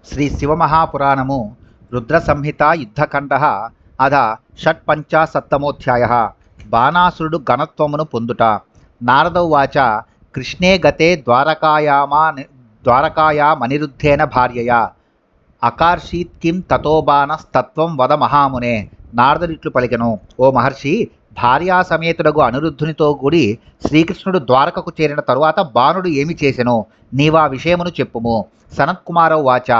శ్రీ శివమహాపురాణము రుద్ర సంహిత యుద్ధఖండ అధ షట్పంచాశత్తమోధ్యాయ బాణాసురుడు ఘనత్వమును పొందుట. నారదౌవాచ కృష్ణే గతే ద్వారకాయామనిరుద్ధేన భార్యయా అకార్షీత్ కిం తతో బాణస్తత్వం వద మహామునే. నారదుడిట్లు పలికెను, ఓ మహర్షి, భార్యా సమేతుడగు అనిరుద్ధునితో కూడి శ్రీకృష్ణుడు ద్వారకకు చేరిన తరువాత బాణుడు ఏమి చేసెనో నీవా విషయమును చెప్పుము. సనత్కుమారౌ వాచ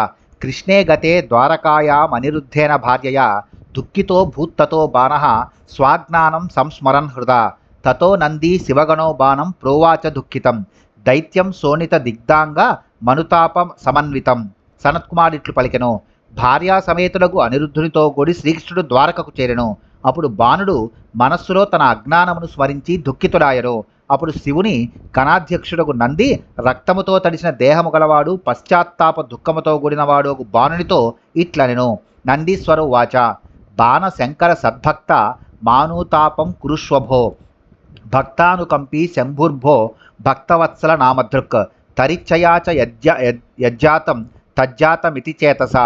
కృష్ణే గతే ద్వారకాయామనిరుద్ధేన భార్యయా దుఃఖితో భూత్తతో బాణః స్వాజ్ఞానం సంస్మరన్ హృదా తతో నంది శివగణో బాణం ప్రోవాచ దుఃఖితం దైత్యం శోణిత దిగ్ధాంగ మనుతాప సమన్వితం. సనత్కుమారిట్లు పలికెను, భార్యా సమేతుడగు అనిరుద్ధునితో కూడి శ్రీకృష్ణుడు ద్వారకకు చేరెను. అప్పుడు బాణుడు మనస్సులో తన అజ్ఞానమును స్మరించి దుఃఖితుడాయను. అప్పుడు శివుని గణాధ్యక్షుడగు నంది రక్తముతో తడిసిన దేహము గలవాడు పశ్చాత్తాప దుఃఖముతో కూడినవాడు బాణునితో ఇట్లనెను. నందీశ్వరు వాచ బాణ శంకర సద్భక్త మానూతాపం కురుష్వభో భక్తానుకంపీ శంభుర్భో భక్తవత్సల నామదృక్ తరిచ్చయాచ యజ్జాతం తజ్జాతమితి చేతస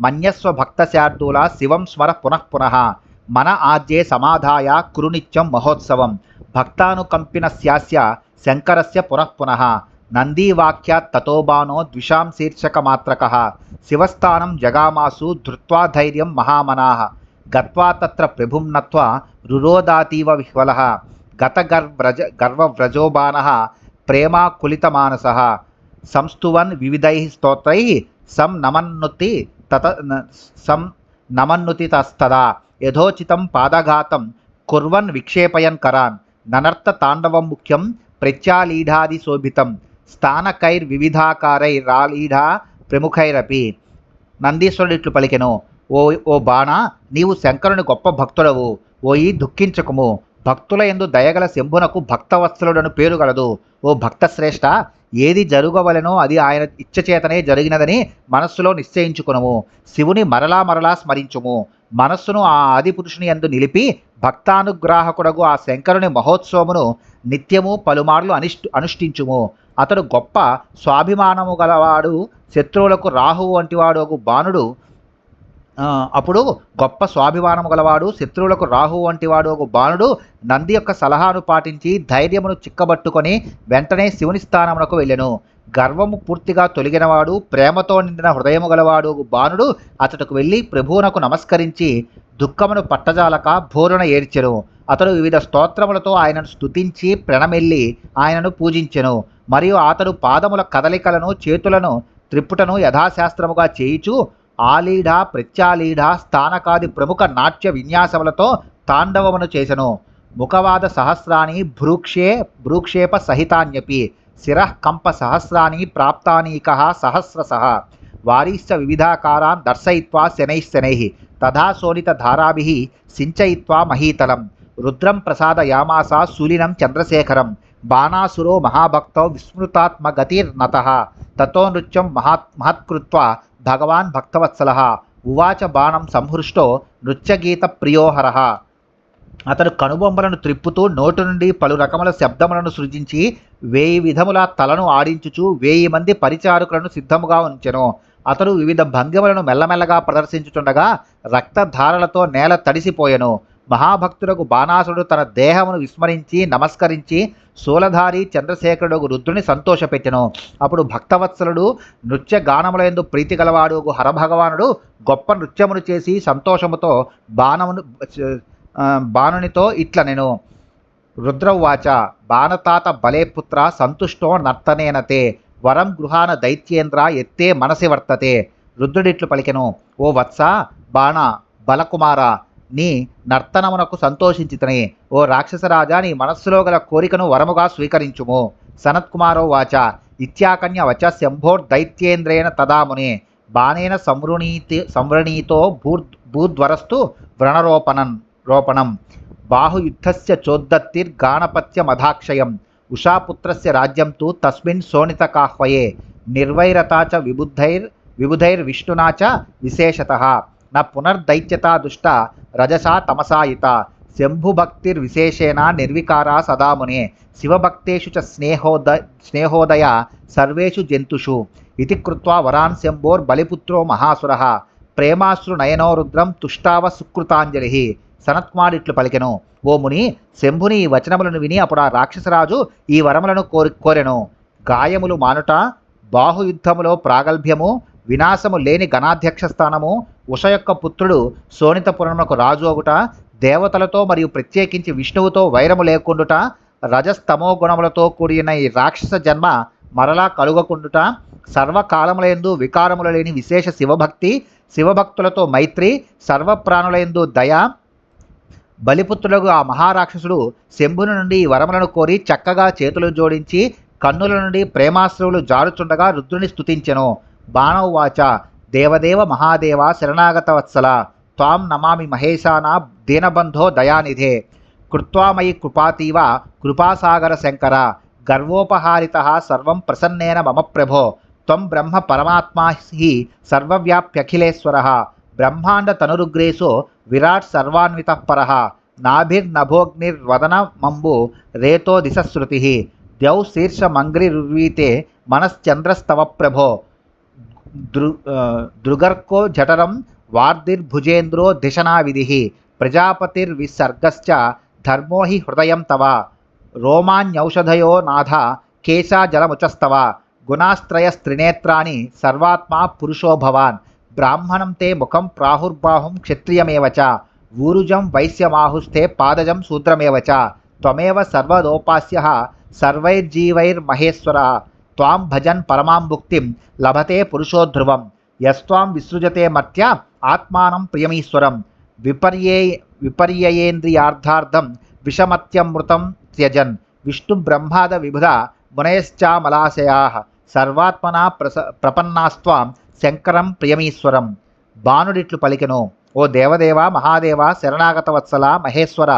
మన్యస్వ భక్తశార్దూల శివం స్మర పునఃపునః మన ఆజ్యే సమాధాయ కురునిత్యం మహోత్సవం భక్తానుకంపినస్యాస్య శంకరస్య పునఃపునః. నందీవాక్యాత్ తతో బాణో ద్విషాం శీర్షకమాత్రకః శివస్థానం జగామాసు ధృత్వా ధైర్యం మహామనాః గత్వా తత్ర ప్రభుం నత్వా రురోదాతీవ విహ్వలః గర్వవ్రజో బాణః ప్రేమాకులితమానసః సంస్తువన్ వివిధైః స్తోత్రైః నమన్నుతి తస్తదా యథోచితం పాదఘాతం కుర్వన్ విక్షేపయన్ కరాన్ ననర్త తాండవం ముఖ్యం ప్రత్యాలీఢాది శోభితం స్థానకైర్వివిధాకారైరాలీఢా ప్రముఖైరపి. నందీశ్వరుడిట్లు పలికెను, ఓ బాణ, నీవు శంకరుని గొప్ప భక్తుడవు. ఓయి దుఃఖించకుము. భక్తుల యందు దయగల శంభునకు భక్తవత్సలుడను పేరు గలదు. ఓ భక్తశ్రేష్ఠ, ఏది జరుగవలెనో అది ఆయన ఇచ్చచేతనే జరిగినదని మనస్సులో నిశ్చయించుకునుము. శివుని మరలా మరలా స్మరించుము. మనస్సును ఆ ఆదిపురుషుని యందు నిలిపి భక్తానుగ్రాహకుడగు ఆ శంకరుని మహోత్సవమును నిత్యము పలుమార్లు అనుష్ఠించుము. అతడు గొప్ప స్వాభిమానము గలవాడు. శత్రువులకు రాహువు వంటివాడు బాణుడు అప్పుడు గొప్ప స్వాభిమానము గలవాడు శత్రువులకు రాహువు వంటివాడు బాణుడు నంది యొక్క సలహాను పాటించి ధైర్యమును చిక్కబట్టుకొని వెంటనే శివుని స్థానమునకు వెళ్ళెను. గర్వము పూర్తిగా తొలగినవాడు, ప్రేమతో నిండిన హృదయము గలవాడు బాణుడు అతడుకు వెళ్ళి ప్రభువునకు నమస్కరించి దుఃఖమును పట్టజాలక భోరున ఏడ్చెను. అతడు వివిధ స్తోత్రములతో ఆయనను స్తుతించి ప్రణమెల్లి ఆయనను పూజించెను. మరియు అతడు పాదముల కదలికలను చేతులను త్రిప్పుటను యథాశాస్త్రముగా చేయుచు ఆలీఢ ప్రత్యాలీఢ స్థానకాది ప్రముఖ నాట్య విన్యాసములతో తాండవమును చేసెను. ముఖవాద సహస్రాన్ని భ్రూక్షేప సహితాన్యపి శిరః కంప సహస్రాన్ని ప్రాప్తానీకః సహస్రశః వారీశ్చ వివిధాకారాన్ దర్శయిత్వా శనైః తథా శోణిత ధారాభిః సించయిత్వా మహీతలం రుద్రం ప్రసాదయామాస శూలినం చంద్రశేఖరం బాణాసురో మహాభక్తో విస్మృతాత్మగతిర్నతః తతో నృత్యం మహత్కృత్వా భగవాన్ భక్తవత్సలః ఉవాచ బాణం సంహృష్టో నృత్యగీత ప్రియోహరః. అతడు కనుబొమ్మలను త్రిప్పుతూ నోటి నుండి పలు రకముల శబ్దములను సృజించి 1000 విధముల తలను ఆడించుచు 1000 మంది పరిచారకులను సిద్ధముగా ఉంచెను. అతడు వివిధ భంగిమలను మెల్లమెల్లగా ప్రదర్శించుచుండగా రక్తధారలతో నేల తడిసిపోయెను. మహాభక్తుడకు బాణాసురుడు తన దేహమును విస్మరించి నమస్కరించి శూలధారి చంద్రశేఖరుడు రుద్రుని సంతోషపెట్టెను. అప్పుడు భక్తవత్సలుడు నృత్య గానములందు ప్రీతి గలవాడు హరభగవానుడు గొప్ప నృత్యమును చేసి సంతోషముతో బాణునితో ఇట్లనెను. రుద్రవాచ బాణతాత బలే పుత్ర సంతుష్టో నర్తనేనతే వరం గృహాన దైత్యేంద్ర ఎత్తే మనసి వర్తతే. రుద్రుడిట్లు పలికెను, ఓ వత్స, బాణ, బలకుమార, నీ నర్తనమునకు సంతోషించితని. ఓ రాక్షసరాజా, నీ మనస్సులో గల కోరికను వరముగా స్వీకరించుము. సనత్కుమారో వాచ ఇత్యాకన్య వచ శంభోర్దైత్యేంద్రేణ తదామునే బాణేన సంవృణీతో భూద్వరస్తు వ్రణరోపణం బాహుయుద్ధస్య చోద్దత్తిర్గాణపత్యమధాక్షయం ఉషాపుత్రస్య రాజ్యం తు తస్మిన్ శోణితకాహ్వయే నిర్వైరతా చ విబుధైర్విష్ణునా చ విశేషతః న పునర్దైత్యతా దుష్ట రజసా తమసాయిత శంభుభక్తిర్విశేషేణ నిర్వికారా సదామునే శివభక్తేషు చ స్నేహోదయ సర్వేషు జంతుషు ఇతి కృత్వా వరాన్ శంభోర్బలిపుత్రో మహాసురః ప్రేమాశ్రు నయనో రుద్రం తుష్టావ సుకృతాంజలి. సనత్కుమారుడిట్లు పలికెను, ఓ ముని, శంభుని ఈ వచనములను విని అప్పుడు ఆ రాక్షసరాజు ఈ వరములను కోరెను. గాయములు మానుట, బాహుయుద్ధములో ప్రాగల్భ్యము, వినాశము లేని గణాధ్యక్ష స్థానము, ఉష యొక్క పుత్రుడు శోణితపురమునకు రాజు అగుట, దేవతలతో మరియు ప్రత్యేకించి విష్ణువుతో వైరము లేకుండుట, రజస్తమో గుణములతో కూడిన ఈ రాక్షస జన్మ మరలా కలుగకుండుట, సర్వకాలములందు వికారముల లేని విశేష శివభక్తి, శివభక్తులతో మైత్రి, సర్వప్రాణులందు దయ. బలిపుత్రులకు ఆ మహారాక్షసుడు శంభుని నుండి ఈ వరములను కోరి చక్కగా చేతులు జోడించి కన్నుల నుండి ప్రేమాశ్రువులు జారుచుండగా రుద్రుని స్తుతించెను. బాణౌవాచ, దేవదేవ మహాదేవ శరణాగత వత్సల, త్వాం నమామి మహేశాన దీనబంధో దయానిధే, కృత్వామయి కృపాతీవ కృపాసాగర శంకర, గర్వోపహారితః సర్వం ప్రసన్నేన మమ ప్రభో, త్వం బ్రహ్మ పరమాత్మా హి సర్వవ్యాప్యఖిలేశ్వరః, బ్రహ్మాండ తనురుగ్రేసో విరాట్ సర్వాన్వితః పరః, నాభిర్నభోగ్నిర్వదన మంబు రేతో దిశశ్రుతిః, ద్యౌ శీర్షమంగ్రిరుర్వీతే మనశ్చంద్రస్తవ ప్రభో, దృగర్కో జఠరం వార్ధిర్భుజేంద్రో దిశనావిధిః, ప్రజాపతిర్విసర్గశ్చ ధర్మో హి హృదయం తవ, రోమాన్యౌషధయో నాథ కేశాజలముచస్తవ, గుణాస్త్రయస్త్రినేత్రాణి సర్వాత్మా పురుషో భవాన్, బ్రాహ్మణం తే ముఖం ప్రాహుర్బాహుం క్షత్రియమేవ చ, ఊరుజం వైశ్యమాహుస్థే పాదజం శూద్రమేవ చ, త్వమేవ సర్వదోపాస్యః సర్వైర్జీవైర్మహేశ్వర, త్వాం భజన్ పరమాం ముక్తిం లభతే పురుషో ధ్రువం, యస్త్వాం విసృజతే మర్త్య ఆత్మానం ప్రియమీశ్వరం, విపర్యయేంద్రియార్థార్థం విషమత్యమృతం త్యజన్, విష్ణు బ్రహ్మాద విబుధ మునయశ్చామలాశయాః, సర్వాత్మనా ప్రపన్నాస్త్వాం శంకరం ప్రియమీశ్వరం. బాణుడిట్లు పలికెను, ఓ దేవదేవ మహాదేవ శరణాగత వత్సల మహేశ్వర,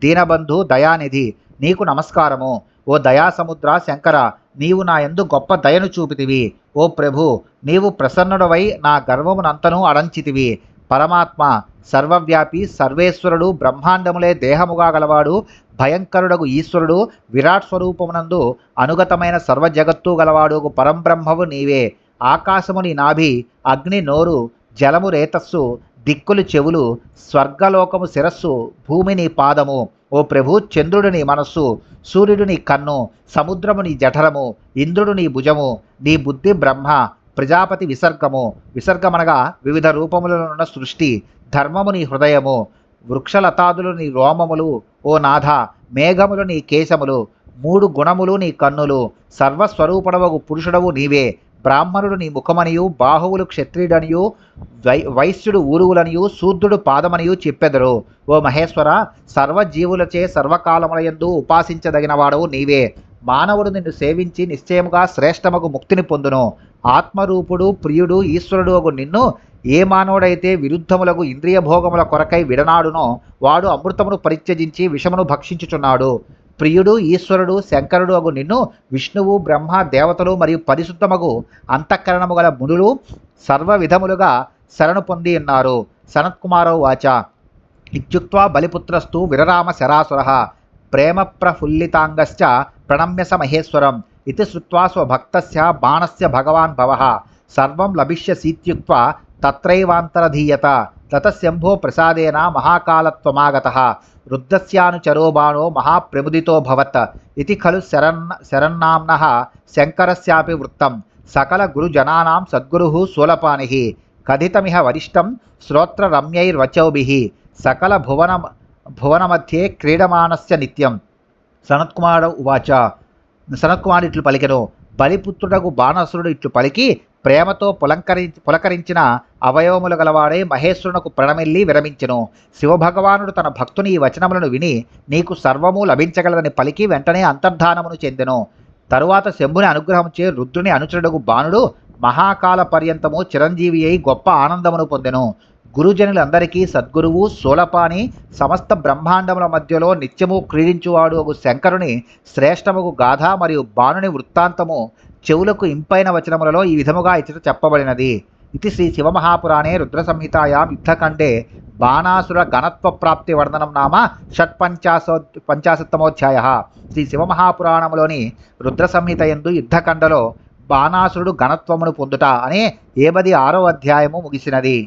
దీనబంధు దయానిధి, నీకు నమస్కారము. ఓ దయాసముద్ర శంకర, నీవు నా యందు గొప్ప దయను చూపితివి. ఓ ప్రభు, నీవు ప్రసన్నుడవై నా గర్వమునంతను అడంచితివి. పరమాత్మ, సర్వవ్యాపి, సర్వేశ్వరుడు, బ్రహ్మాండములే దేహముగా గలవాడు, భయంకరుడగు ఈశ్వరుడు, విరాట్ స్వరూపమునందు అనుగతమైన సర్వజగత్తు గలవాడు పరంబ్రహ్మవు నీవే. ఆకాశము నీ నాభి, అగ్ని నోరు, జలము రేతస్సు, దిక్కులు చెవులు, స్వర్గలోకము శిరస్సు, భూమి నీ పాదము. ఓ ప్రభు, చంద్రుడు నీ మనస్సు, సూర్యుడు నీ కన్ను, సముద్రము నీ జఠరము, ఇంద్రుడు నీ భుజము, నీ బుద్ధి బ్రహ్మ, ప్రజాపతి విసర్గము, విసర్గమనగా వివిధ రూపములనున్న సృష్టి, ధర్మము నీ హృదయము, వృక్షలతాదులు నీ రోమములు. ఓ నాథ, మేఘములు నీ కేశములు, మూడు గుణములు నీ కన్నులు, సర్వస్వరూపడవగు పురుషుడవు నీవే. బ్రాహ్మణుడు నీ ముఖమనియు, బాహువులు క్షత్రియుడనియు, వైశ్యుడు ఊరువులనియు, శూద్రుడు పాదమనియు చెప్పెదరు. ఓ మహేశ్వర, సర్వజీవులచే సర్వకాలములయందు ఉపాసించదగిన వాడవు నీవే. మానవుడు నిన్ను సేవించి నిశ్చయముగా శ్రేష్టమగు ముక్తిని పొందును. ఆత్మరూపుడు, ప్రియుడు, ఈశ్వరుడు అగు నిన్ను ఏ మానవుడైతే విరుద్ధములకు ఇంద్రియ భోగముల కొరకై విడనాడునో వాడు అమృతమును పరిత్యజించి విషమును భక్షించుచున్నాడు. ప్రియుడు, ఈశ్వరుడు, శంకరుడు అగు నిన్ను విష్ణువు, బ్రహ్మ, దేవతలు మరియు పరిశుద్ధమగు అంతఃకరణము గల మునులు సర్వ విధములుగా శరణు పొంది ఉన్నారు. సనత్కుమారౌ వాచ, ఇత్యుక్త్వా బలిపుత్రస్తు విరరామ శరాసురః, ప్రేమ ప్రఫుల్లితాంగశ్చ ప్రణమ్య స మహేశ్వరం, ఇతి శ్రుత్వా స్వభక్తస్య బాణస్య భగవాన్ భవః, సర్వం లభిష్యసీత్యుక్త్వా తత్రైవాంతరధీయత, తతశంభో ప్రసాదేన మహాకాలత్వమాగతః, రుద్ధస్యానుచరో బాణో మహాప్రముదితో భవత్, ఇతి ఖలు శరన్నామ్నః శంకరస్యాపి వృత్తం, సకల గురుజనానాం సద్గురుః శూలపాణిః, కథితమిహ వరిష్టం శ్రోత్రరమ్యైర్వచౌభిః, సకల భువనమధ్యే క్రీడమానస్య నిత్యం. సనత్కుమార ఉవాచ, సనత్కుమారుడిట్లు పలికెను, బలిపుత్రుడకు బాణాసురుడు ఇట్లు పలికి ప్రేమతో పులకరించిన అవయవములు గలవాడే మహేశ్వరునకు ప్రణమిల్లి విరమించెను. శివభగవానుడు తన భక్తుని ఈ వచనములను విని నీకు సర్వము లభించగలదని పలికి వెంటనే అంతర్ధానమును చెందెను. తరువాత శంభుని అనుగ్రహంచే రుద్రుని అనుచరుడకు బాణుడు మహాకాల పర్యంతము చిరంజీవి అయి గొప్ప ఆనందమును పొందెను. గురుజనులందరికీ సద్గురువు శూలపాణి, సమస్త బ్రహ్మాండముల మధ్యలో నిత్యము క్రీడించువాడు అగు శంకరుని శ్రేష్టముగు గాథ మరియు బాణుని వృత్తాంతము చెవులకు ఇంపైన వచనములలో ఈ విధముగా ఇచ్చట చెప్పబడినది. ఇది శ్రీ శివమహాపురాణే రుద్ర సంహితాయాం యుద్ధఖండే బాణాసుర గణత్వ ప్రాప్తి వర్ణనం నామ షట్పంచాశత్తమోధ్యాయ. శ్రీ శివమహాపురాణములోని రుద్ర సంహిత యందు యుద్ధఖండలో బాణాసురుడు ఘనత్వమును పొందుట అనే 56వ అధ్యాయము ముగిసినది.